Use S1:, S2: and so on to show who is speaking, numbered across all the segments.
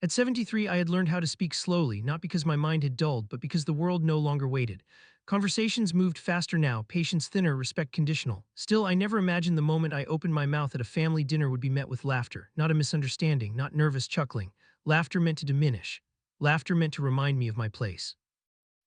S1: At 73, I had learned how to speak slowly, not because my mind had dulled, but because the world no longer waited. Conversations moved faster now, patience thinner, respect conditional. Still, I never imagined the moment I opened my mouth at a family dinner would be met with laughter, not a misunderstanding, not nervous chuckling. Laughter meant to diminish. Laughter meant to remind me of my place.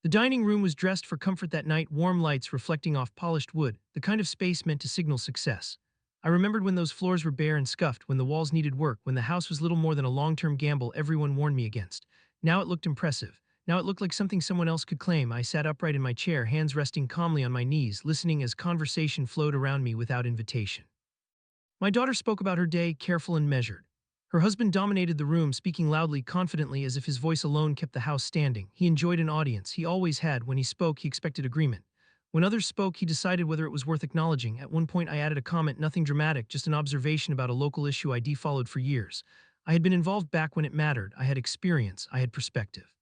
S1: The dining room was dressed for comfort that night, warm lights reflecting off polished wood, the kind of space meant to signal success. I remembered when those floors were bare and scuffed, when the walls needed work, when the house was little more than a long-term gamble everyone warned me against. Now it looked impressive. Now it looked like something someone else could claim. I sat upright in my chair, hands resting calmly on my knees, listening as conversation flowed around me without invitation. My daughter spoke about her day, careful and measured. Her husband dominated the room, speaking loudly, confidently, as if his voice alone kept the house standing. He enjoyed an audience. He always had. When he spoke, he expected agreement. When others spoke, he decided whether it was worth acknowledging. At one point, I added a comment, nothing dramatic, just an observation about a local issue I followed for years. I had been involved back when it mattered. I had experience. I had perspective.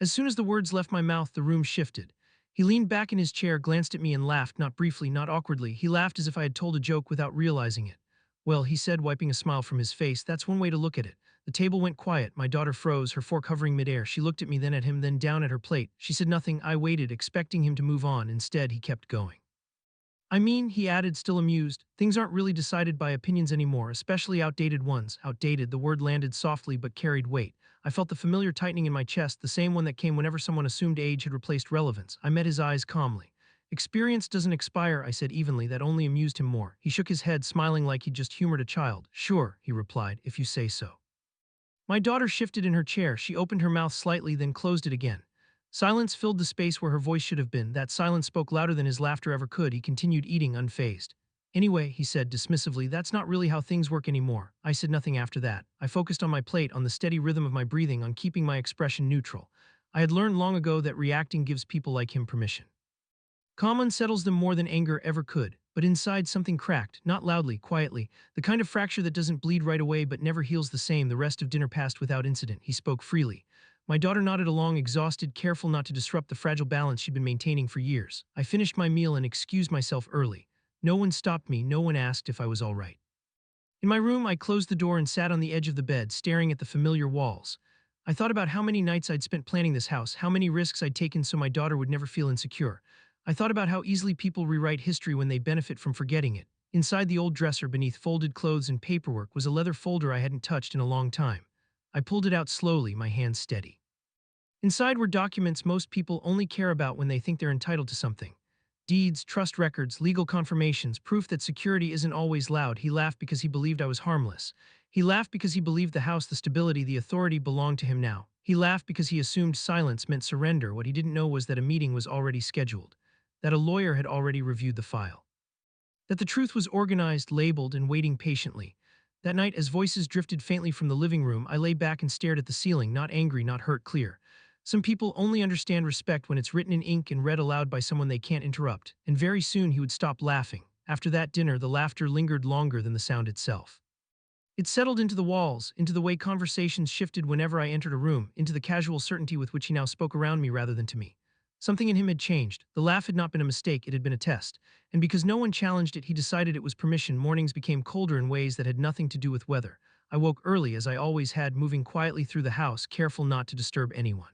S1: As soon as the words left my mouth, the room shifted. He leaned back in his chair, glanced at me, and laughed, not briefly, not awkwardly. He laughed as if I had told a joke without realizing it. Well, he said, wiping a smile from his face, that's one way to look at it. The table went quiet. My daughter froze, her fork hovering midair. She looked at me, then at him, then down at her plate. She said nothing. I waited, expecting him to move on. Instead, he kept going. I mean, he added, still amused, things aren't really decided by opinions anymore, especially outdated ones. Outdated, the word landed softly but carried weight. I felt the familiar tightening in my chest, the same one that came whenever someone assumed age had replaced relevance. I met his eyes calmly. Experience doesn't expire, I said evenly. That only amused him more. He shook his head, smiling like he'd just humored a child. Sure, he replied, if you say so. My daughter shifted in her chair. She opened her mouth slightly, then closed it again. Silence filled the space where her voice should have been. That silence spoke louder than his laughter ever could. He continued eating, unfazed. Anyway, he said dismissively, that's not really how things work anymore. I said nothing after that. I focused on my plate, on the steady rhythm of my breathing, on keeping my expression neutral. I had learned long ago that reacting gives people like him permission. Calm unsettles them more than anger ever could, but inside something cracked, not loudly, quietly, the kind of fracture that doesn't bleed right away but never heals the same. The rest of dinner passed without incident. He spoke freely. My daughter nodded along, exhausted, careful not to disrupt the fragile balance she'd been maintaining for years. I finished my meal and excused myself early. No one stopped me, no one asked if I was all right. In my room, I closed the door and sat on the edge of the bed, staring at the familiar walls. I thought about how many nights I'd spent planning this house, how many risks I'd taken so my daughter would never feel insecure. I thought about how easily people rewrite history when they benefit from forgetting it. Inside the old dresser, beneath folded clothes and paperwork, was a leather folder I hadn't touched in a long time. I pulled it out slowly, my hands steady. Inside were documents most people only care about when they think they're entitled to something. Deeds, trust records, legal confirmations, proof that security isn't always loud. He laughed because he believed I was harmless. He laughed because he believed the house, the stability, the authority belonged to him now. He laughed because he assumed silence meant surrender. What he didn't know was that a meeting was already scheduled, that a lawyer had already reviewed the file, that the truth was organized, labeled, and waiting patiently. That night, as voices drifted faintly from the living room, I lay back and stared at the ceiling, not angry, not hurt, clear. Some people only understand respect when it's written in ink and read aloud by someone they can't interrupt, and very soon he would stop laughing. After that dinner, the laughter lingered longer than the sound itself. It settled into the walls, into the way conversations shifted whenever I entered a room, into the casual certainty with which he now spoke around me rather than to me. Something in him had changed. The laugh had not been a mistake, it had been a test. And because no one challenged it, he decided it was permission. Mornings became colder in ways that had nothing to do with weather. I woke early, as I always had, moving quietly through the house, careful not to disturb anyone.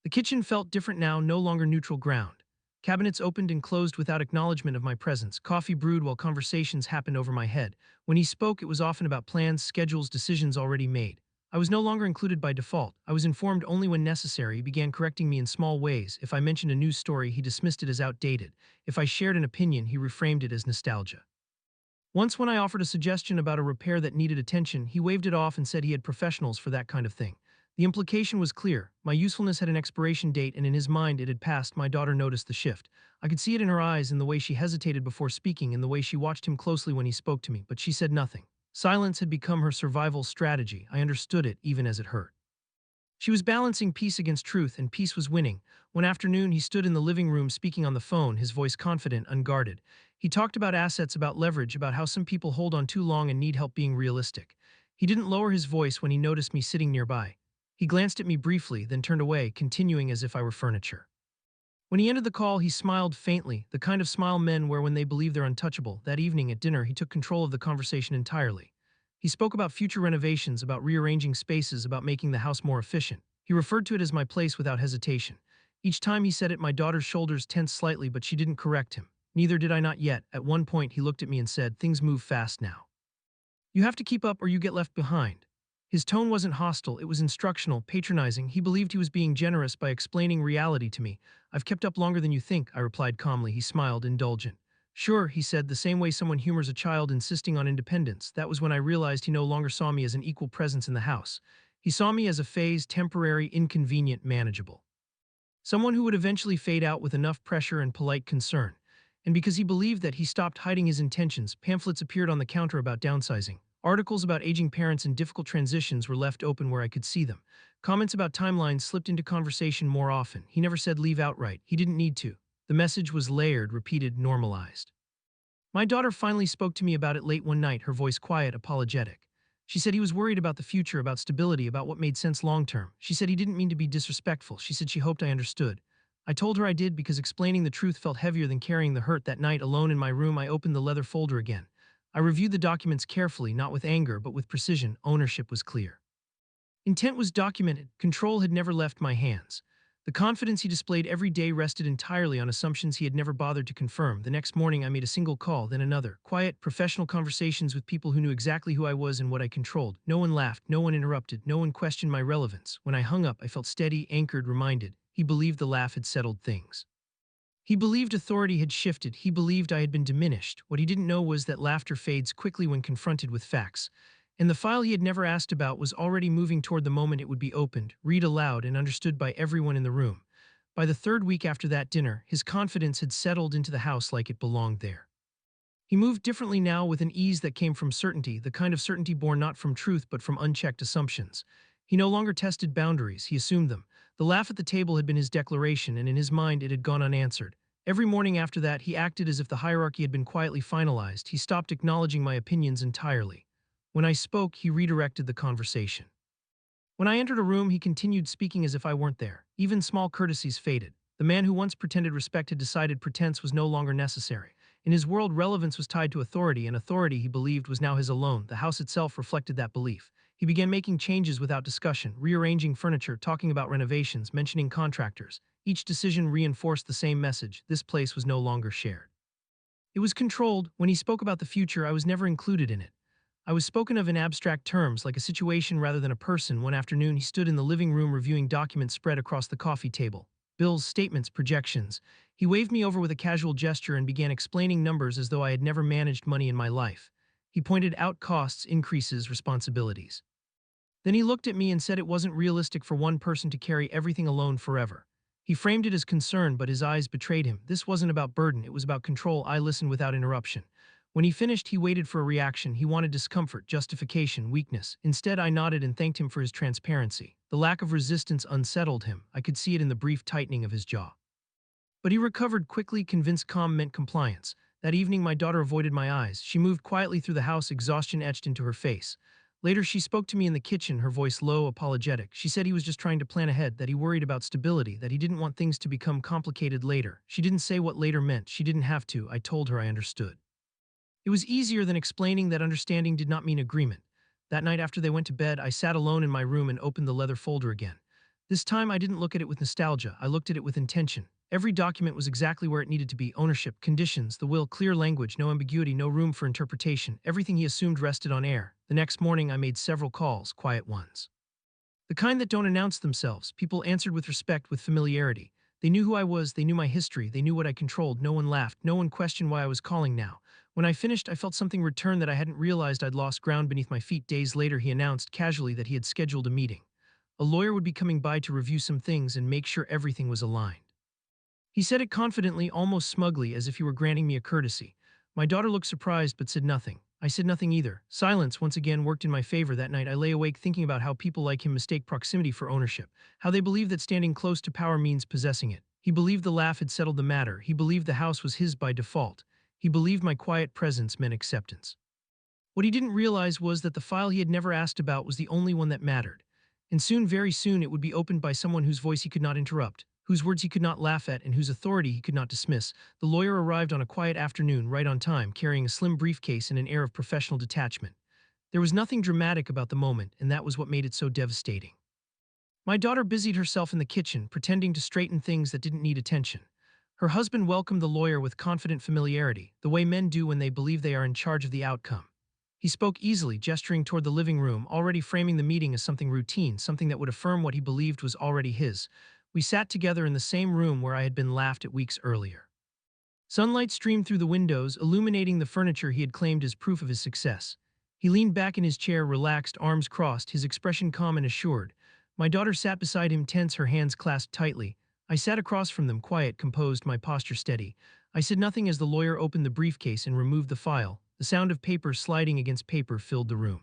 S1: The kitchen felt different now, no longer neutral ground. Cabinets opened and closed without acknowledgement of my presence. Coffee brewed while conversations happened over my head. When he spoke, it was often about plans, schedules, decisions already made. I was no longer included by default. I was informed only when necessary. He began correcting me in small ways. If I mentioned a news story, he dismissed it as outdated. If I shared an opinion, he reframed it as nostalgia. Once when I offered a suggestion about a repair that needed attention, he waved it off and said he had professionals for that kind of thing. The implication was clear. My usefulness had an expiration date, and in his mind it had passed. My daughter noticed the shift. I could see it in her eyes, in the way she hesitated before speaking, in the way she watched him closely when he spoke to me, but she said nothing. Silence had become her survival strategy. I understood it, even as it hurt. She was balancing peace against truth, and peace was winning. One afternoon, he stood in the living room speaking on the phone, his voice confident, unguarded. He talked about assets, about leverage, about how some people hold on too long and need help being realistic. He didn't lower his voice when he noticed me sitting nearby. He glanced at me briefly, then turned away, continuing as if I were furniture. When he ended the call, he smiled faintly, the kind of smile men wear when they believe they're untouchable. That evening at dinner, he took control of the conversation entirely. He spoke about future renovations, about rearranging spaces, about making the house more efficient. He referred to it as my place without hesitation. Each time he said it, my daughter's shoulders tensed slightly, but she didn't correct him. Neither did I, not yet. At one point, he looked at me and said, "Things move fast now. You have to keep up or you get left behind." His tone wasn't hostile, it was instructional, patronizing. He believed he was being generous by explaining reality to me. "I've kept up longer than you think," I replied calmly. He smiled, indulgent. "Sure," he said, the same way someone humors a child insisting on independence. That was when I realized he no longer saw me as an equal presence in the house. He saw me as a phase, temporary, inconvenient, manageable. Someone who would eventually fade out with enough pressure and polite concern. And because he believed that, he stopped hiding his intentions. Pamphlets appeared on the counter about downsizing. Articles about aging parents and difficult transitions were left open where I could see them. Comments about timelines slipped into conversation more often. He never said leave outright. He didn't need to. The message was layered, repeated, normalized. My daughter finally spoke to me about it late one night, her voice quiet, apologetic. She said he was worried about the future, about stability, about what made sense long term. She said he didn't mean to be disrespectful. She said she hoped I understood. I told her I did, because explaining the truth felt heavier than carrying the hurt. That night, alone in my room, I opened the leather folder again. I reviewed the documents carefully, not with anger, but with precision. Ownership was clear. Intent was documented. Control had never left my hands. The confidence he displayed every day rested entirely on assumptions he had never bothered to confirm. The next morning, I made a single call, then another. Quiet, professional conversations with people who knew exactly who I was and what I controlled. No one laughed, no one interrupted, no one questioned my relevance. When I hung up, I felt steady, anchored, reminded. He believed the laugh had settled things. He believed authority had shifted. He believed I had been diminished. What he didn't know was that laughter fades quickly when confronted with facts. And the file he had never asked about was already moving toward the moment it would be opened, read aloud, and understood by everyone in the room. By the third week after that dinner, his confidence had settled into the house like it belonged there. He moved differently now, with an ease that came from certainty, the kind of certainty born not from truth but from unchecked assumptions. He no longer tested boundaries, he assumed them. The laugh at the table had been his declaration, and in his mind it had gone unanswered. Every morning after that, he acted as if the hierarchy had been quietly finalized. He stopped acknowledging my opinions entirely. When I spoke, he redirected the conversation. When I entered a room, he continued speaking as if I weren't there. Even small courtesies faded. The man who once pretended respect had decided pretense was no longer necessary. In his world, relevance was tied to authority, and authority, he believed, was now his alone. The house itself reflected that belief. He began making changes without discussion, rearranging furniture, talking about renovations, mentioning contractors. Each decision reinforced the same message: this place was no longer shared. It was controlled. When he spoke about the future, I was never included in it. I was spoken of in abstract terms, like a situation rather than a person. One afternoon, he stood in the living room reviewing documents spread across the coffee table. Bills, statements, projections. He waved me over with a casual gesture and began explaining numbers as though I had never managed money in my life. He pointed out costs, increases, responsibilities. Then he looked at me and said it wasn't realistic for one person to carry everything alone forever. He framed it as concern, but his eyes betrayed him. This wasn't about burden, it was about control. I listened without interruption. When he finished, he waited for a reaction. He wanted discomfort, justification, weakness. Instead, I nodded and thanked him for his transparency. The lack of resistance unsettled him. I could see it in the brief tightening of his jaw. But he recovered quickly, convinced calm meant compliance. That evening, my daughter avoided my eyes. She moved quietly through the house, exhaustion etched into her face. Later, she spoke to me in the kitchen, her voice low, apologetic. She said he was just trying to plan ahead, that he worried about stability, that he didn't want things to become complicated later. She didn't say what later meant. She didn't have to. I told her I understood. It was easier than explaining that understanding did not mean agreement. That night after they went to bed, I sat alone in my room and opened the leather folder again. This time, I didn't look at it with nostalgia. I looked at it with intention. Every document was exactly where it needed to be: ownership, conditions, the will, clear language, no ambiguity, no room for interpretation. Everything he assumed rested on air. The next morning, I made several calls, quiet ones. The kind that don't announce themselves. People answered with respect, with familiarity. They knew who I was, they knew my history, they knew what I controlled. No one laughed, no one questioned why I was calling now. When I finished, I felt something return that I hadn't realized. I'd lost ground beneath my feet. Days later, he announced casually that he had scheduled a meeting. A lawyer would be coming by to review some things and make sure everything was aligned. He said it confidently, almost smugly, as if he were granting me a courtesy. My daughter looked surprised but said nothing. I said nothing either. Silence once again worked in my favor. That night, I lay awake thinking about how people like him mistake proximity for ownership, how they believe that standing close to power means possessing it. He believed the laugh had settled the matter. He believed the house was his by default. He believed my quiet presence meant acceptance. What he didn't realize was that the file he had never asked about was the only one that mattered. And soon, very soon, it would be opened by someone whose voice he could not interrupt, whose words he could not laugh at, and whose authority he could not dismiss. The lawyer arrived on a quiet afternoon, right on time, carrying a slim briefcase and an air of professional detachment. There was nothing dramatic about the moment, and that was what made it so devastating. My daughter busied herself in the kitchen, pretending to straighten things that didn't need attention. Her husband welcomed the lawyer with confident familiarity, the way men do when they believe they are in charge of the outcome. He spoke easily, gesturing toward the living room, already framing the meeting as something routine, something that would affirm what he believed was already his. We sat together in the same room where I had been laughed at weeks earlier. Sunlight streamed through the windows, illuminating the furniture he had claimed as proof of his success. He leaned back in his chair, relaxed, arms crossed, his expression calm and assured. My daughter sat beside him, tense, her hands clasped tightly. I sat across from them, quiet, composed, my posture steady. I said nothing as the lawyer opened the briefcase and removed the file. The sound of paper sliding against paper filled the room.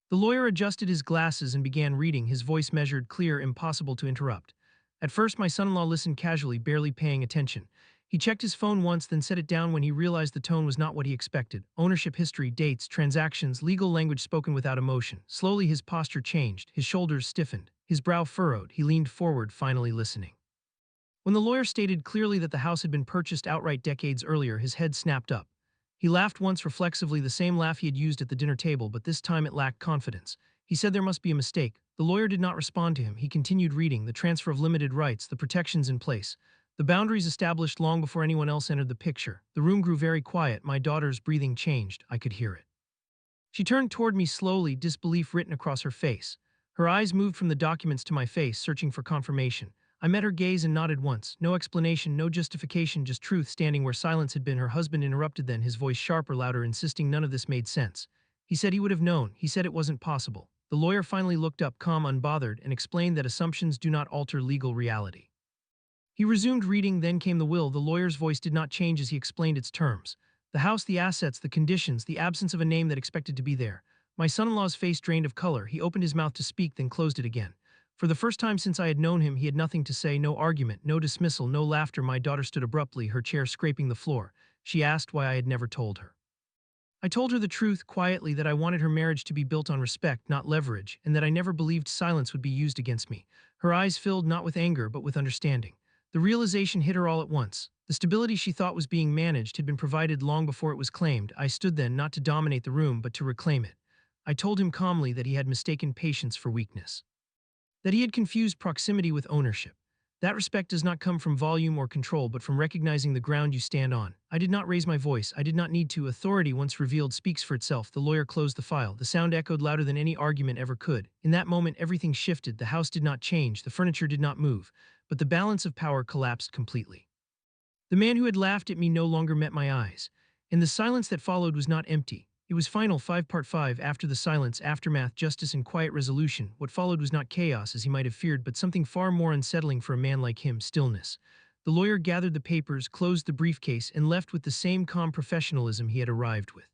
S1: The lawyer adjusted his glasses and began reading, his voice measured, clear, impossible to interrupt. At first, my son-in-law listened casually, barely paying attention. He checked his phone once, then set it down when he realized the tone was not what he expected. Ownership history, dates, transactions, legal language spoken without emotion. Slowly, his posture changed, his shoulders stiffened, his brow furrowed. He leaned forward, finally listening. When the lawyer stated clearly that the house had been purchased outright decades earlier, his head snapped up. He laughed once reflexively, the same laugh he had used at the dinner table, but this time it lacked confidence. He said there must be a mistake. The lawyer did not respond to him. He continued reading, the transfer of limited rights, the protections in place, the boundaries established long before anyone else entered the picture. The room grew very quiet. My daughter's breathing changed. I could hear it. She turned toward me slowly, disbelief written across her face. Her eyes moved from the documents to my face, searching for confirmation. I met her gaze and nodded once. No explanation, no justification, just truth standing where silence had been. Her husband interrupted then, his voice sharper, louder, insisting none of this made sense. He said he would have known. He said it wasn't possible. The lawyer finally looked up, calm, unbothered, and explained that assumptions do not alter legal reality. He resumed reading, then came the will. The lawyer's voice did not change as he explained its terms. The house, the assets, the conditions, the absence of a name that expected to be there. My son-in-law's face drained of color. He opened his mouth to speak, then closed it again. For the first time since I had known him, he had nothing to say, no argument, no dismissal, no laughter. My daughter stood abruptly, her chair scraping the floor. She asked why I had never told her. I told her the truth, quietly, that I wanted her marriage to be built on respect, not leverage, and that I never believed silence would be used against me. Her eyes filled not with anger, but with understanding. The realization hit her all at once. The stability she thought was being managed had been provided long before it was claimed. I stood then, not to dominate the room, but to reclaim it. I told him calmly that he had mistaken patience for weakness, that he had confused proximity with ownership. That respect does not come from volume or control, but from recognizing the ground you stand on. I did not raise my voice. I did not need to. Authority, once revealed, speaks for itself. The lawyer closed the file. The sound echoed louder than any argument ever could. In that moment, everything shifted. The house did not change. The furniture did not move. But the balance of power collapsed completely. The man who had laughed at me no longer met my eyes. And the silence that followed was not empty. It was final. 5 Part 5. After the silence, aftermath, justice, and quiet resolution. What followed was not chaos, as he might have feared, but something far more unsettling for a man like him: stillness. The lawyer gathered the papers, closed the briefcase, and left with the same calm professionalism he had arrived with.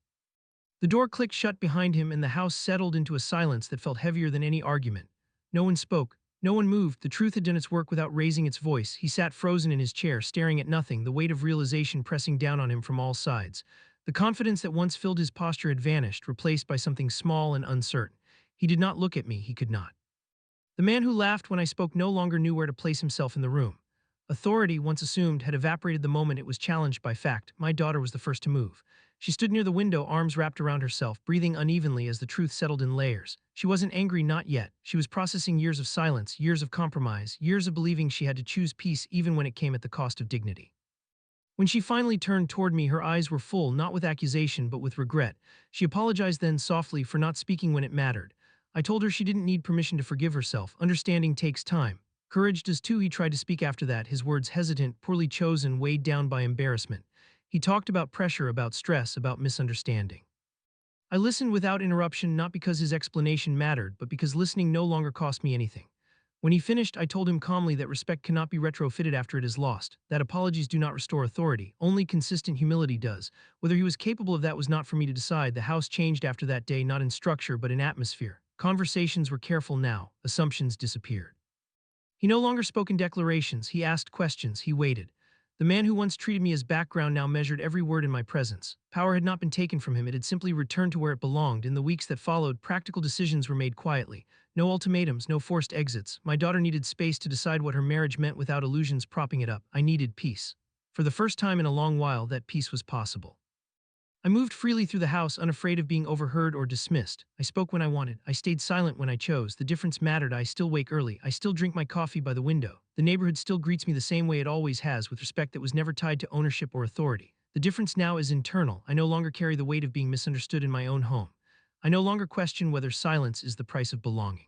S1: The door clicked shut behind him, and the house settled into a silence that felt heavier than any argument. No one spoke. No one moved. The truth had done its work without raising its voice. He sat frozen in his chair, staring at nothing, the weight of realization pressing down on him from all sides. The confidence that once filled his posture had vanished, replaced by something small and uncertain. He did not look at me. He could not. The man who laughed when I spoke no longer knew where to place himself in the room. Authority, once assumed, had evaporated the moment it was challenged by fact. My daughter was the first to move. She stood near the window, arms wrapped around herself, breathing unevenly as the truth settled in layers. She wasn't angry, not yet. She was processing years of silence, years of compromise, years of believing she had to choose peace even when it came at the cost of dignity. When she finally turned toward me, her eyes were full, not with accusation, but with regret. She apologized then softly for not speaking when it mattered. I told her she didn't need permission to forgive herself. Understanding takes time. Courage does too. He tried to speak after that, his words hesitant, poorly chosen, weighed down by embarrassment. He talked about pressure, about stress, about misunderstanding. I listened without interruption, not because his explanation mattered, but because listening no longer cost me anything. When he finished, I told him calmly that respect cannot be retrofitted after it is lost, that apologies do not restore authority, only consistent humility does. Whether he was capable of that was not for me to decide. The house changed after that day, not in structure but in atmosphere. Conversations were careful now, assumptions disappeared. He no longer spoke in declarations, he asked questions, he waited. The man who once treated me as background now measured every word in my presence. Power had not been taken from him, it had simply returned to where it belonged. In the weeks that followed, practical decisions were made quietly. No ultimatums, no forced exits. My daughter needed space to decide what her marriage meant without illusions propping it up. I needed peace. For the first time in a long while, that peace was possible. I moved freely through the house, unafraid of being overheard or dismissed. I spoke when I wanted. I stayed silent when I chose. The difference mattered. I still wake early. I still drink my coffee by the window. The neighborhood still greets me the same way it always has, with respect that was never tied to ownership or authority. The difference now is internal. I no longer carry the weight of being misunderstood in my own home. I no longer question whether silence is the price of belonging.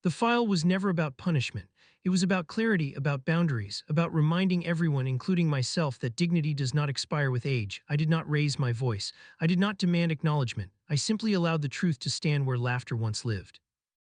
S1: The file was never about punishment. It was about clarity, about boundaries, about reminding everyone, including myself, that dignity does not expire with age. I did not raise my voice. I did not demand acknowledgement. I simply allowed the truth to stand where laughter once lived.